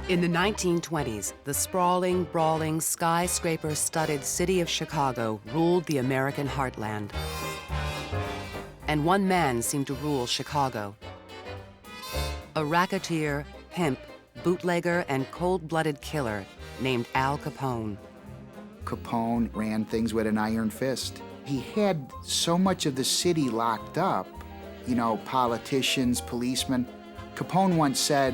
In the 1920s, the sprawling, brawling, skyscraper-studded city of Chicago ruled the American heartland. And one man seemed to rule Chicago. A racketeer, pimp, bootlegger, and cold-blooded killer named Al Capone. Capone ran things with an iron fist. He had so much of the city locked up, you know, politicians, policemen. Capone once said,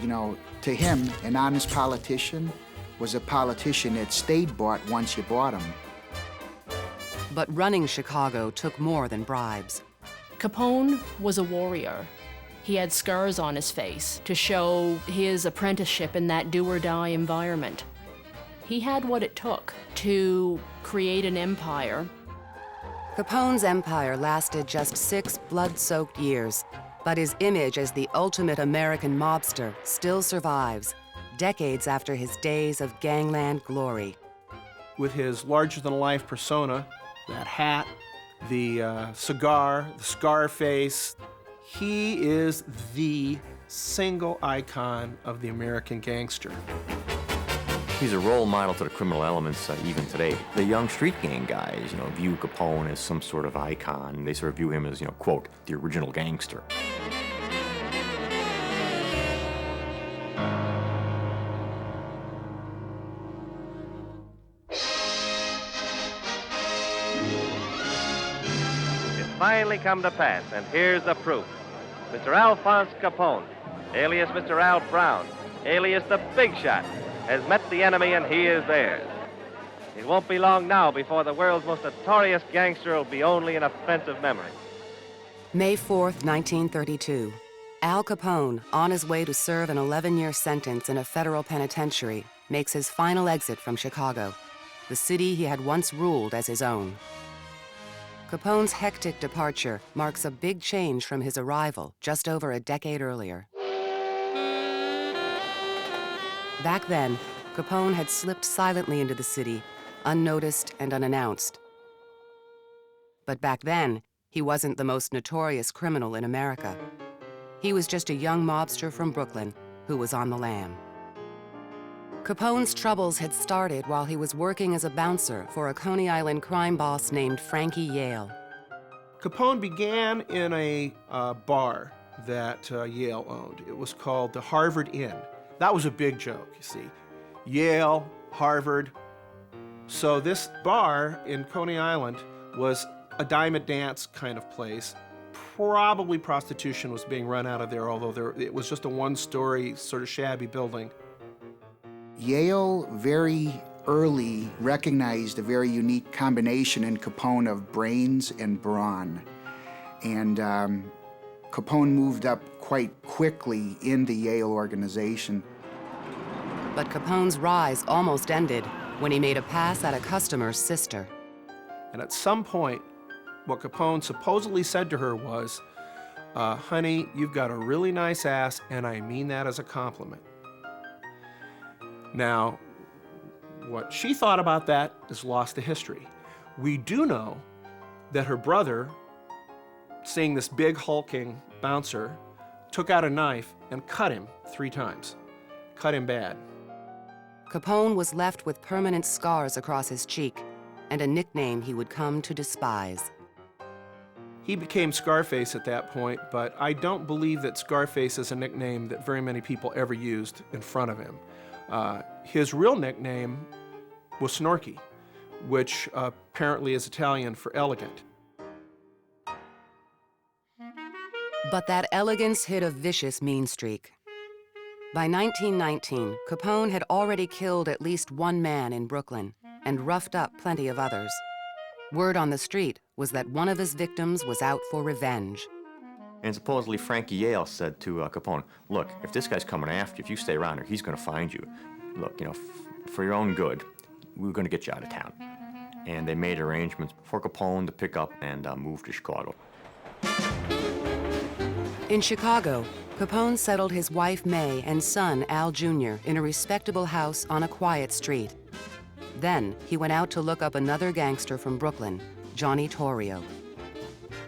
you know, to him, an honest politician was a politician that stayed bought once you bought him. But running Chicago took more than bribes. Capone was a warrior. He had scars on his face to show his apprenticeship in that do-or-die environment. He had what it took to create an empire. Capone's empire lasted just 6 blood-soaked years, but his image as the ultimate American mobster still survives, decades after his days of gangland glory. With his larger-than-life persona, that hat, the cigar, the Scarface, he is the single icon of the American gangster. He's a role model to the criminal elements even today. The young street gang guys, you know, view Capone as some sort of icon. They sort of view him as, you know, quote, the original gangster. It's finally come to pass, and here's the proof. Mr. Alphonse Capone, alias Mr. Al Brown, alias the Big Shot, has met the enemy and he is theirs. It won't be long now before the world's most notorious gangster will be only an offensive memory. May 4th, 1932. Al Capone, on his way to serve an 11-year sentence in a federal penitentiary, makes his final exit from Chicago, the city he had once ruled as his own. Capone's hectic departure marks a big change from his arrival just over a decade earlier. Back then, Capone had slipped silently into the city, unnoticed and unannounced. But back then, he wasn't the most notorious criminal in America. He was just a young mobster from Brooklyn who was on the lam. Capone's troubles had started while he was working as a bouncer for a Coney Island crime boss named Frankie Yale. Capone began in a bar that Yale owned. It was called the Harvard Inn. That was a big joke, you see. Yale, Harvard. So this bar in Coney Island was a dime a dance kind of place. Probably prostitution was being run out of there, although it was just a one-story, sort of shabby building. Yale very early recognized a very unique combination in Capone of brains and brawn. And Capone moved up quite quickly in the Yale organization. But Capone's rise almost ended when he made a pass at a customer's sister. And at some point, what Capone supposedly said to her was, honey, you've got a really nice ass, and I mean that as a compliment. Now, what she thought about that is lost to history. We do know that her brother, seeing this big hulking bouncer, took out a knife and cut him 3 times. Cut him bad. Capone was left with permanent scars across his cheek and a nickname he would come to despise. He became Scarface at that point, but I don't believe that Scarface is a nickname that very many people ever used in front of him. His real nickname was Snorky, which apparently is Italian for elegant. But that elegance hid a vicious mean streak. By 1919, Capone had already killed at least 1 man in Brooklyn and roughed up plenty of others. Word on the street was that one of his victims was out for revenge. And supposedly Frankie Yale said to Capone, look, if this guy's coming after you, if you stay around here, he's going to find you. Look, you know, for your own good, we're going to get you out of town. And they made arrangements for Capone to pick up and move to Chicago. In Chicago, Capone settled his wife May and son Al Jr. in a respectable house on a quiet street. Then he went out to look up another gangster from Brooklyn, Johnny Torrio.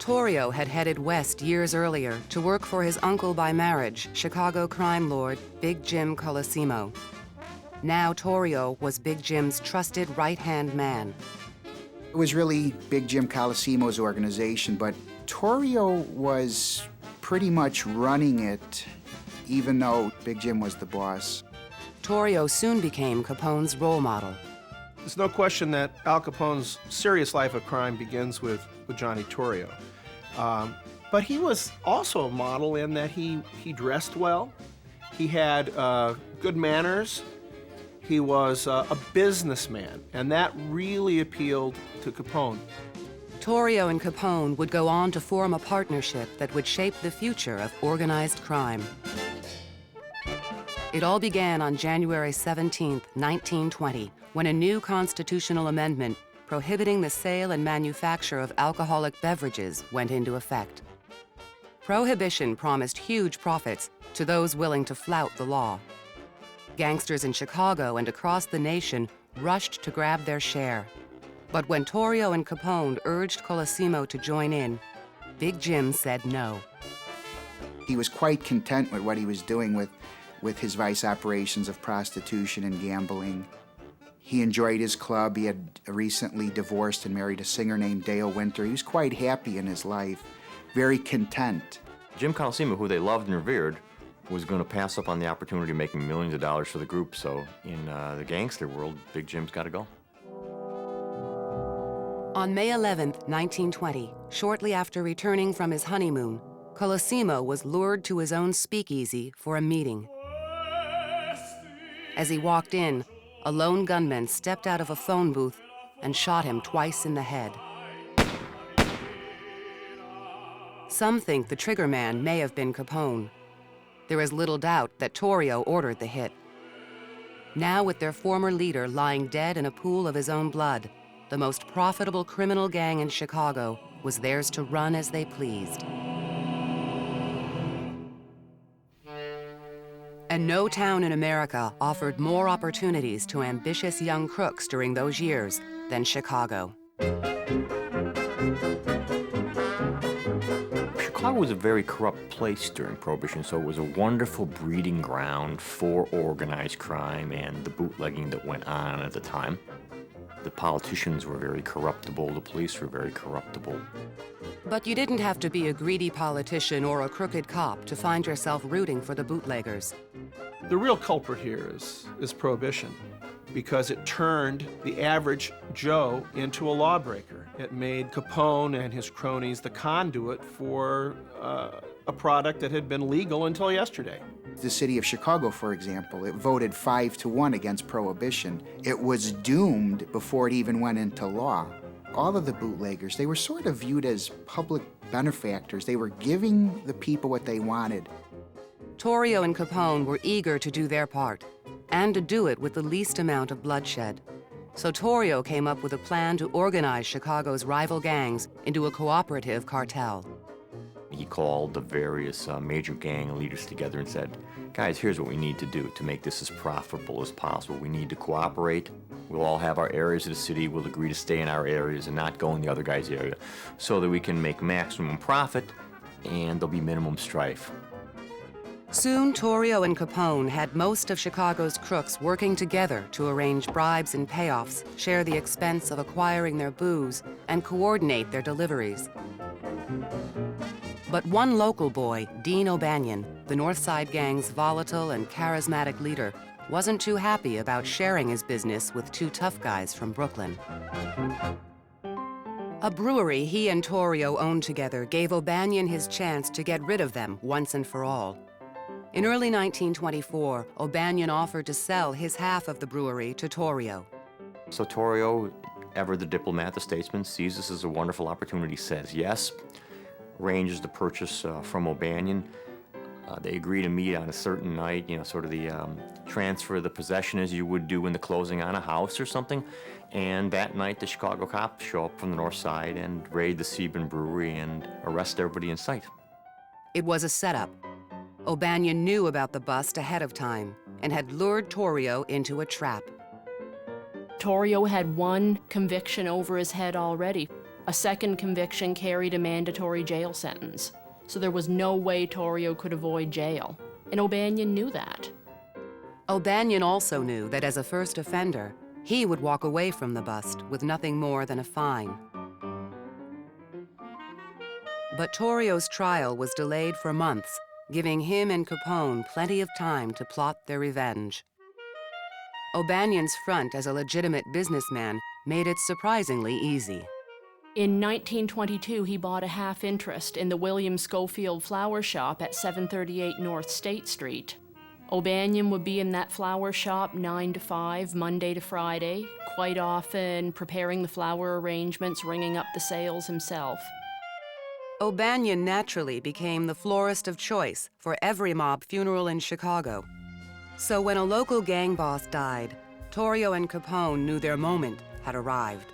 Torrio had headed west years earlier to work for his uncle by marriage, Chicago crime lord Big Jim Colosimo. Now Torrio was Big Jim's trusted right-hand man. It was really Big Jim Colosimo's organization, but Torrio was pretty much running it, even though Big Jim was the boss. Torrio soon became Capone's role model. There's no question that Al Capone's serious life of crime begins with Johnny Torrio. But he was also a model in that he dressed well, he had good manners, he was a businessman, and that really appealed to Capone. Torrio and Capone would go on to form a partnership that would shape the future of organized crime. It all began on January 17, 1920, when a new constitutional amendment prohibiting the sale and manufacture of alcoholic beverages went into effect. Prohibition promised huge profits to those willing to flout the law. Gangsters in Chicago and across the nation rushed to grab their share. But when Torrio and Capone urged Colosimo to join in, Big Jim said no. He was quite content with what he was doing with his vice operations of prostitution and gambling. He enjoyed his club. He had recently divorced and married a singer named Dale Winter. He was quite happy in his life, very content. Jim Colosimo, who they loved and revered, was going to pass up on the opportunity of making millions of dollars for the group. So in the gangster world, Big Jim's got to go. On May 11, 1920, shortly after returning from his honeymoon, Colosimo was lured to his own speakeasy for a meeting. As he walked in, a lone gunman stepped out of a phone booth and shot him twice in the head. Some think the trigger man may have been Capone. There is little doubt that Torrio ordered the hit. Now, with their former leader lying dead in a pool of his own blood, the most profitable criminal gang in Chicago was theirs to run as they pleased. And no town in America offered more opportunities to ambitious young crooks during those years than Chicago. Chicago was a very corrupt place during Prohibition, so it was a wonderful breeding ground for organized crime and the bootlegging that went on at the time. The politicians were very corruptible, the police were very corruptible. But you didn't have to be a greedy politician or a crooked cop to find yourself rooting for the bootleggers. The real culprit here is Prohibition, because it turned the average Joe into a lawbreaker. It made Capone and his cronies the conduit for a product that had been legal until yesterday. The city of Chicago, for example, it voted 5-1 against Prohibition. It was doomed before it even went into law. All of the bootleggers, they were sort of viewed as public benefactors. They were giving the people what they wanted. Torrio and Capone were eager to do their part, and to do it with the least amount of bloodshed. So Torrio came up with a plan to organize Chicago's rival gangs into a cooperative cartel. He called the various major gang leaders together and said, guys, here's what we need to do to make this as profitable as possible. We need to cooperate. We'll all have our areas of the city. We'll agree to stay in our areas and not go in the other guy's area so that we can make maximum profit and there'll be minimum strife. Soon, Torrio and Capone had most of Chicago's crooks working together to arrange bribes and payoffs, share the expense of acquiring their booze, and coordinate their deliveries. But one local boy, Dean O'Banion, the North Side Gang's volatile and charismatic leader, wasn't too happy about sharing his business with two tough guys from Brooklyn. A brewery he and Torrio owned together gave O'Banion his chance to get rid of them once and for all. In early 1924, O'Banion offered to sell his half of the brewery to Torrio. So Torrio, ever the diplomat, the statesman, sees this as a wonderful opportunity, says yes, arranges the purchase from O'Banion. They agree to meet on a certain night, sort of the transfer of the possession as you would do in the closing on a house or something. And that night, the Chicago cops show up from the north side and raid the Sebin Brewery and arrest everybody in sight. It was a setup. O'Banion knew about the bust ahead of time and had lured Torrio into a trap. Torrio had one conviction over his head already. A second conviction carried a mandatory jail sentence, so there was no way Torrio could avoid jail, and O'Banion knew that. O'Banion also knew that as a first offender, he would walk away from the bust with nothing more than a fine. But Torrio's trial was delayed for months, giving him and Capone plenty of time to plot their revenge. O'Banion's front as a legitimate businessman made it surprisingly easy. In 1922, he bought a half interest in the William Schofield flower shop at 738 North State Street. O'Banion would be in that flower shop 9 to 5, Monday to Friday, quite often preparing the flower arrangements, ringing up the sales himself. O'Banion naturally became the florist of choice for every mob funeral in Chicago. So when a local gang boss died, Torrio and Capone knew their moment had arrived.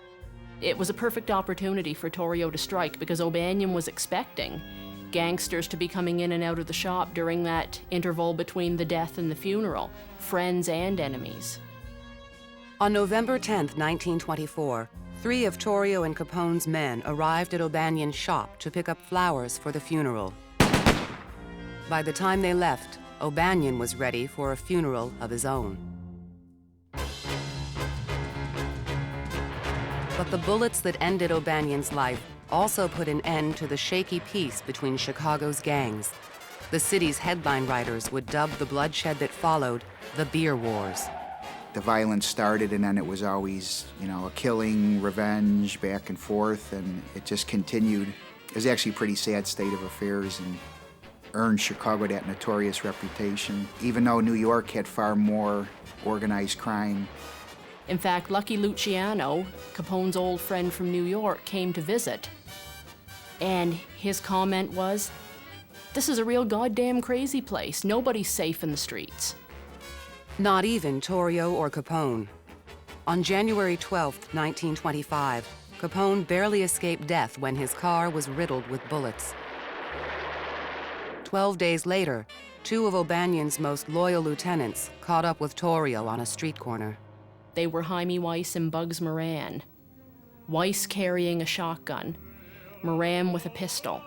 It was a perfect opportunity for Torrio to strike because O'Banion was expecting gangsters to be coming in and out of the shop during that interval between the death and the funeral, friends and enemies. On November 10, 1924, 3 of Torrio and Capone's men arrived at O'Banion's shop to pick up flowers for the funeral. By the time they left, O'Banion was ready for a funeral of his own. But the bullets that ended O'Banion's life also put an end to the shaky peace between Chicago's gangs. The city's headline writers would dub the bloodshed that followed the Beer Wars. The violence started, and then it was always, a killing, revenge, back and forth, and it just continued. It was actually a pretty sad state of affairs and earned Chicago that notorious reputation, even though New York had far more organized crime. In fact, Lucky Luciano, Capone's old friend from New York, came to visit. And his comment was, "This is a real goddamn crazy place. Nobody's safe in the streets." Not even Torrio or Capone. On January 12, 1925, Capone barely escaped death when his car was riddled with bullets. 12 days later, 2 of O'Banion's most loyal lieutenants caught up with Torrio on a street corner. They were Jaime Weiss and Bugs Moran. Weiss carrying a shotgun, Moran with a pistol.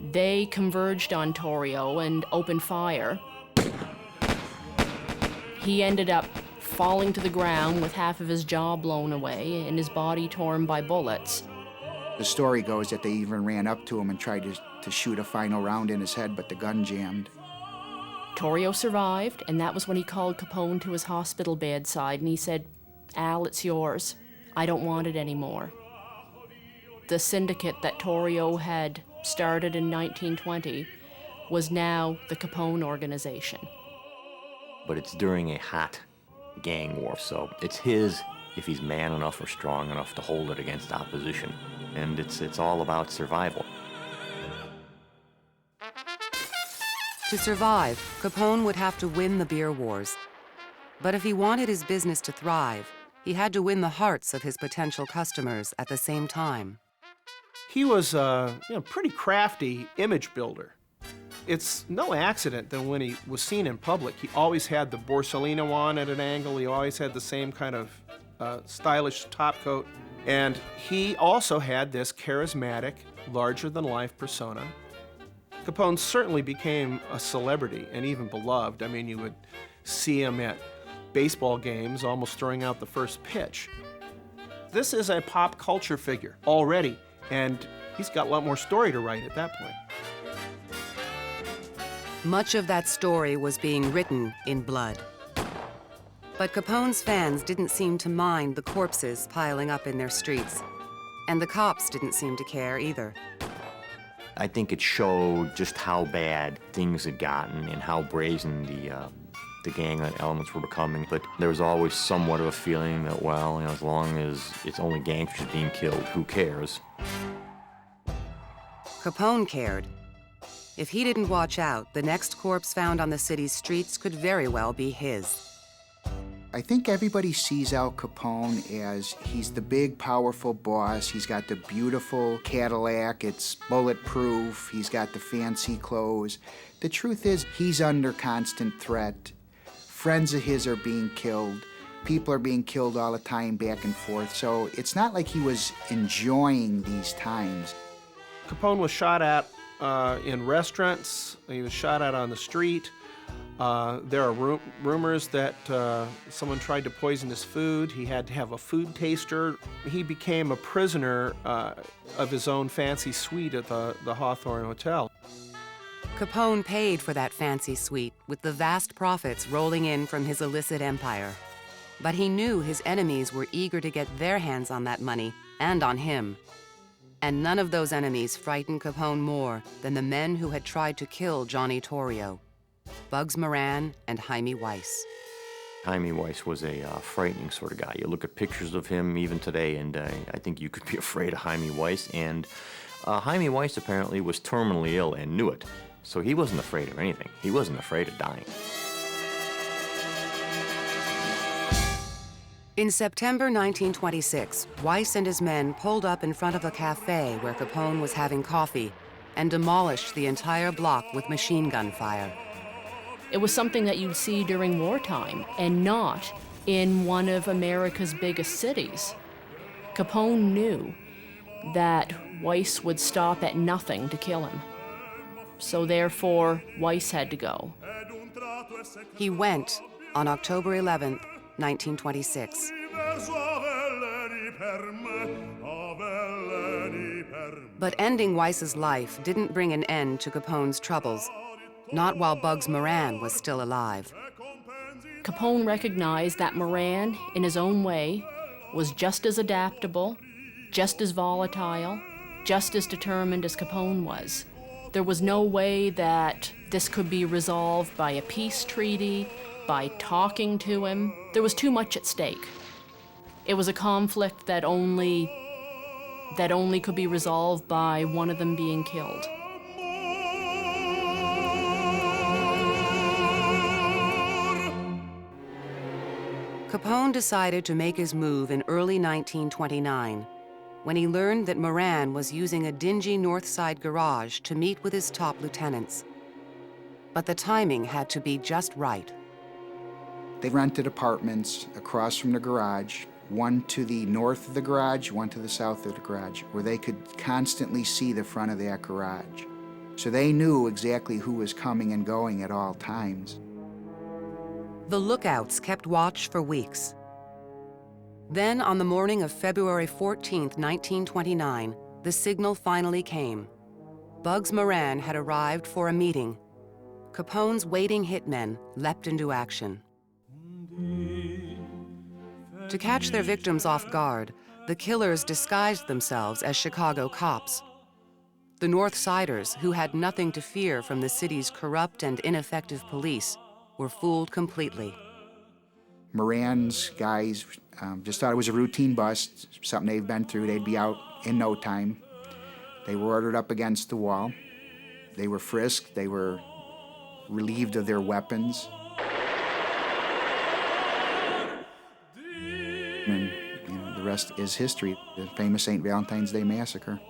They converged on Torrio and opened fire. He ended up falling to the ground with half of his jaw blown away and his body torn by bullets. The story goes that they even ran up to him and tried to shoot a final round in his head, but the gun jammed. Torrio survived, and that was when he called Capone to his hospital bedside and he said, "Al, it's yours. I don't want it anymore." The syndicate that Torrio had started in 1920 was now the Capone organization. But it's during a hot gang war, so it's his if he's man enough or strong enough to hold it against opposition. And it's all about survival. To survive, Capone would have to win the beer wars. But if he wanted his business to thrive, he had to win the hearts of his potential customers at the same time. He was a pretty crafty image builder. It's no accident that when he was seen in public, he always had the Borsalino on at an angle. He always had the same kind of stylish top coat. And he also had this charismatic, larger-than-life persona. Capone certainly became a celebrity and even beloved. I mean, you would see him at baseball games almost throwing out the first pitch. This is a pop culture figure already, and he's got a lot more story to write at that point. Much of that story was being written in blood. But Capone's fans didn't seem to mind the corpses piling up in their streets. And the cops didn't seem to care either. I think it showed just how bad things had gotten and how brazen the gang elements were becoming. But there was always somewhat of a feeling that, well, as long as it's only gangsters being killed, who cares? Capone cared. If he didn't watch out, the next corpse found on the city's streets could very well be his. I think everybody sees Al Capone as he's the big, powerful boss. He's got the beautiful Cadillac. It's bulletproof. He's got the fancy clothes. The truth is, he's under constant threat. Friends of his are being killed. People are being killed all the time, back and forth, so it's not like he was enjoying these times. Capone was shot at in restaurants. He was shot at on the street. There are rumors that someone tried to poison his food. He had to have a food taster. He became a prisoner of his own fancy suite at the Hawthorne Hotel. Capone paid for that fancy suite with the vast profits rolling in from his illicit empire. But he knew his enemies were eager to get their hands on that money and on him. And none of those enemies frightened Capone more than the men who had tried to kill Johnny Torrio, Bugs Moran and Jaime Weiss. Jaime Weiss was a frightening sort of guy. You look at pictures of him even today, and I think you could be afraid of Jaime Weiss. And Jaime Weiss apparently was terminally ill and knew it. So he wasn't afraid of anything. He wasn't afraid of dying. In September 1926, Weiss and his men pulled up in front of a cafe where Capone was having coffee and demolished the entire block with machine gun fire. It was something that you'd see during wartime and not in one of America's biggest cities. Capone knew that Weiss would stop at nothing to kill him. So therefore, Weiss had to go. He went on October 11th, 1926. But ending Weiss's life didn't bring an end to Capone's troubles, not while Bugs Moran was still alive. Capone recognized that Moran, in his own way, was just as adaptable, just as volatile, just as determined as Capone was. There was no way that this could be resolved by a peace treaty, by talking to him. There was too much at stake. It was a conflict that only could be resolved by one of them being killed. Capone decided to make his move in early 1929 when he learned that Moran was using a dingy North Side garage to meet with his top lieutenants. But the timing had to be just right. They rented apartments across from the garage, one to the north of the garage, one to the south of the garage, where they could constantly see the front of that garage. So they knew exactly who was coming and going at all times. The lookouts kept watch for weeks. Then, on the morning of February 14th, 1929, the signal finally came. Bugs Moran had arrived for a meeting. Capone's waiting hitmen leapt into action. To catch their victims off guard, the killers disguised themselves as Chicago cops. The North Siders, who had nothing to fear from the city's corrupt and ineffective police, were fooled completely. Moran's guys just thought it was a routine bust, something they've been through. They'd be out in no time. They were ordered up against the wall. They were frisked. They were relieved of their weapons. And the rest is history, the famous St. Valentine's Day Massacre.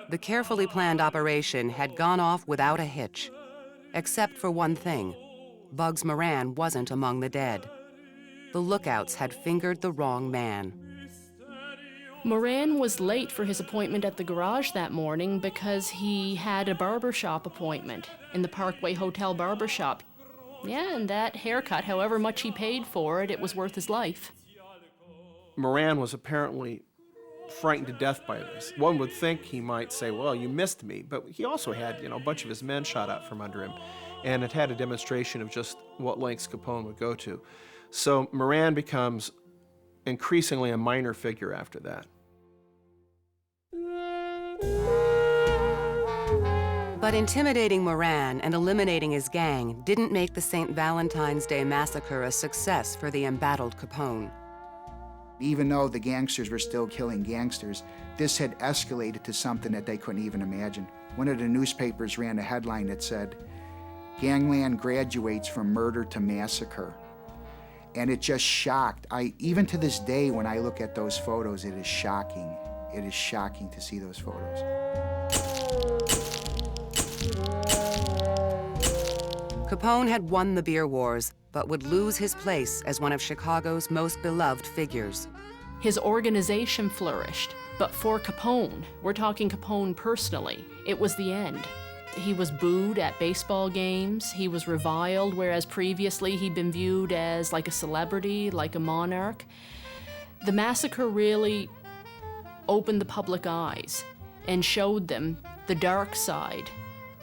The carefully planned operation had gone off without a hitch, except for one thing. Bugs Moran wasn't among the dead. The lookouts had fingered the wrong man. Moran was late for his appointment at the garage that morning because he had a barbershop appointment in the Parkway Hotel barbershop. Yeah, and that haircut, however much he paid for it, it was worth his life. Moran was apparently frightened to death by this. One would think he might say, well, you missed me, but he also had, a bunch of his men shot out from under him, and it had a demonstration of just what lengths Capone would go to. So Moran becomes increasingly a minor figure after that. But intimidating Moran and eliminating his gang didn't make the St. Valentine's Day Massacre a success for the embattled Capone. Even though the gangsters were still killing gangsters, this had escalated to something that they couldn't even imagine. One of the newspapers ran a headline that said, "Gangland graduates from murder to massacre." And it just shocked. Even to this day, when I look at those photos, it is shocking. It is shocking to see those photos. Capone had won the beer wars, but would lose his place as one of Chicago's most beloved figures. His organization flourished, but for Capone, we're talking Capone personally, it was the end. He was booed at baseball games, he was reviled, whereas previously he'd been viewed as like a celebrity, like a monarch. The massacre really opened the public eyes and showed them the dark side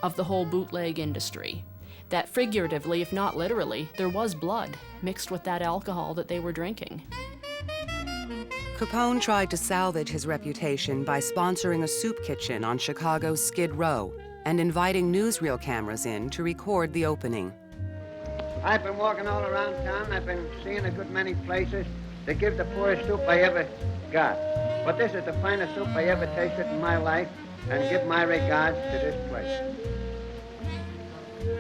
of the whole bootleg industry. That figuratively, if not literally, there was blood mixed with that alcohol that they were drinking. Capone tried to salvage his reputation by sponsoring a soup kitchen on Chicago's Skid Row and inviting newsreel cameras in to record the opening. I've been walking all around town. I've been seeing a good many places that give the poorest soup I ever got. But this is the finest soup I ever tasted in my life, and give my regards to this place.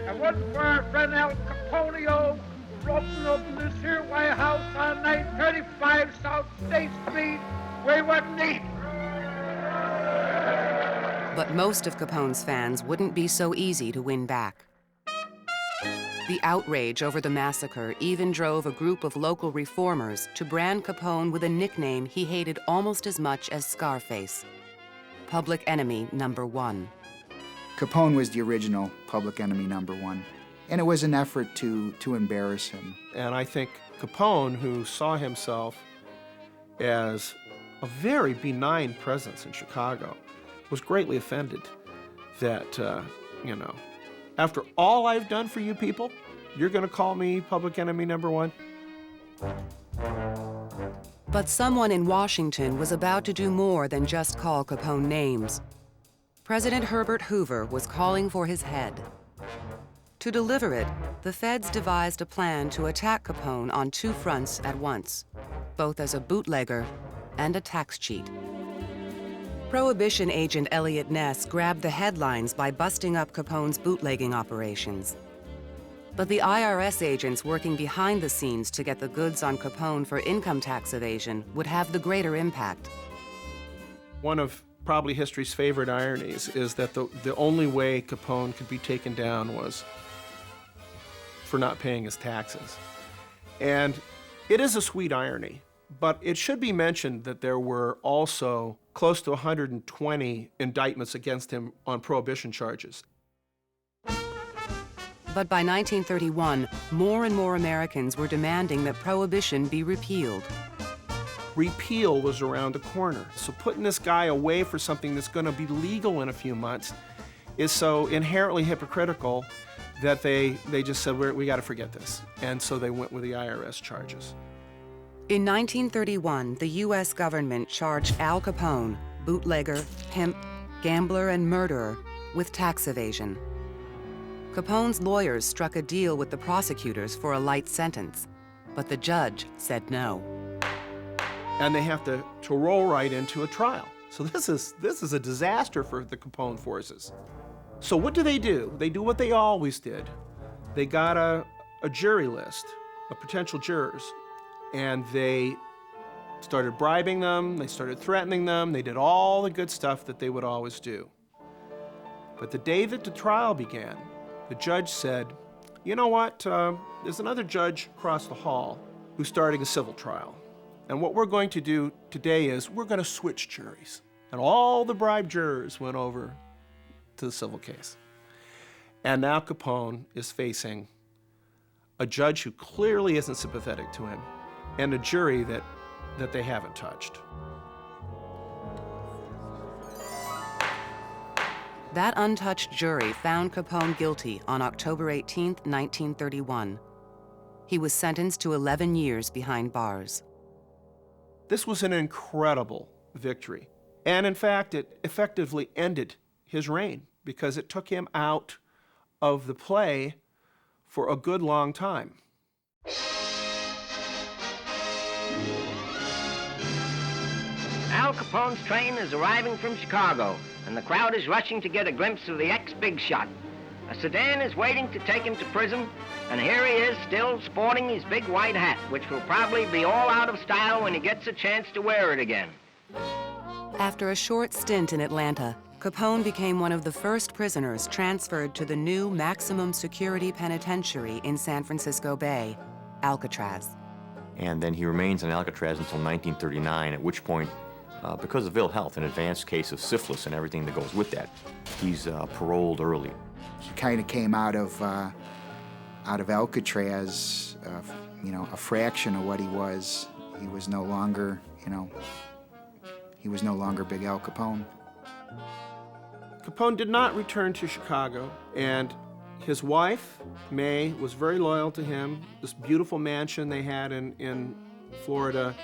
I wasn't for our friend Al Capone rotten up in this here White House on 935 South State Street. We wouldn't eat. But most of Capone's fans wouldn't be so easy to win back. The outrage over the massacre even drove a group of local reformers to brand Capone with a nickname he hated almost as much as Scarface, Public Enemy Number 1. Capone was the original public enemy number 1, and it was an effort to embarrass him. And I think Capone, who saw himself as a very benign presence in Chicago, was greatly offended that, after all I've done for you people, you're going to call me public enemy number 1? But someone in Washington was about to do more than just call Capone names. President Herbert Hoover was calling for his head. To deliver it, the feds devised a plan to attack Capone on 2 fronts at once, both as a bootlegger and a tax cheat. Prohibition agent Elliot Ness grabbed the headlines by busting up Capone's bootlegging operations. But the IRS agents working behind the scenes to get the goods on Capone for income tax evasion would have the greater impact. One of probably history's favorite ironies is that the only way Capone could be taken down was for not paying his taxes. And it is a sweet irony, but it should be mentioned that there were also close to 120 indictments against him on prohibition charges. But by 1931, more and more Americans were demanding that prohibition be repealed. Repeal was around the corner. So putting this guy away for something that's going to be legal in a few months is so inherently hypocritical that they just said, we got to forget this. And so they went with the IRS charges. In 1931, the U.S. government charged Al Capone, bootlegger, pimp, gambler, and murderer, with tax evasion. Capone's lawyers struck a deal with the prosecutors for a light sentence, but the judge said no. And they have to roll right into a trial. So this is a disaster for the Capone forces. So what do? They do what they always did. They got a jury list of potential jurors, and they started bribing them, they started threatening them, they did all the good stuff that they would always do. But the day that the trial began, the judge said, you know what, there's another judge across the hall who's starting a civil trial. And what we're going to do today is we're going to switch juries. And all the bribed jurors went over to the civil case. And now Capone is facing a judge who clearly isn't sympathetic to him and a jury that they haven't touched. That untouched jury found Capone guilty on October 18, 1931. He was sentenced to 11 years behind bars. This was an incredible victory. And in fact, it effectively ended his reign because it took him out of the play for a good long time. Al Capone's train is arriving from Chicago, and the crowd is rushing to get a glimpse of the ex-big shot. A sedan is waiting to take him to prison, and here he is still sporting his big white hat, which will probably be all out of style when he gets a chance to wear it again. After a short stint in Atlanta, Capone became one of the first prisoners transferred to the new maximum security penitentiary in San Francisco Bay, Alcatraz. And then he remains in Alcatraz until 1939, at which point, because of ill health, an advanced case of syphilis and everything that goes with that, he's paroled early. He kind of came out of Alcatraz, a fraction of what he was. He was no longer, he was no longer Big Al Capone. Capone did not return to Chicago, and his wife, May, was very loyal to him. This beautiful mansion they had in Florida,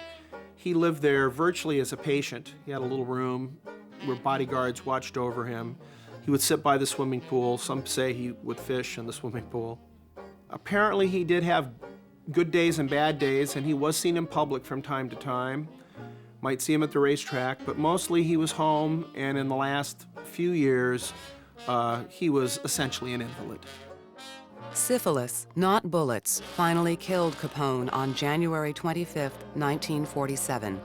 he lived there virtually as a patient. He had a little room where bodyguards watched over him. He would sit by the swimming pool. Some say he would fish in the swimming pool. Apparently, he did have good days and bad days, and he was seen in public from time to time. Might see him at the racetrack, but mostly he was home, and in the last few years, he was essentially an invalid. Syphilis, not bullets, finally killed Capone on January 25, 1947.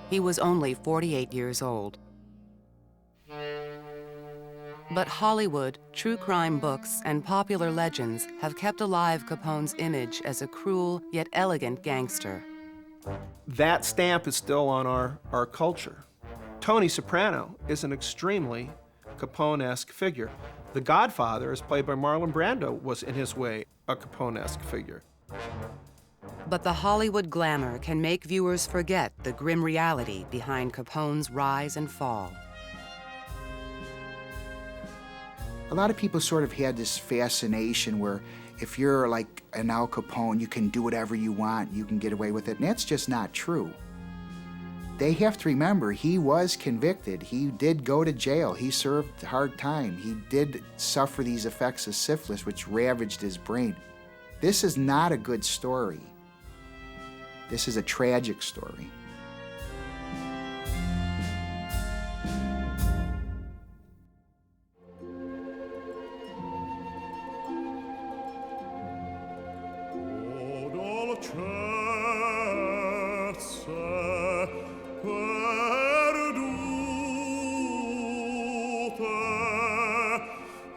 He was only 48 years old. But Hollywood, true crime books, and popular legends have kept alive Capone's image as a cruel yet elegant gangster. That stamp is still on our culture. Tony Soprano is an extremely Capone-esque figure. The Godfather, as played by Marlon Brando, was in his way a Capone-esque figure. But the Hollywood glamour can make viewers forget the grim reality behind Capone's rise and fall. A lot of people sort of had this fascination where if you're like an Al Capone, you can do whatever you want, you can get away with it, and that's just not true. They have to remember, he was convicted. He did go to jail. He served hard time. He did suffer these effects of syphilis, which ravaged his brain. This is not a good story. This is a tragic story.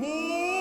Oh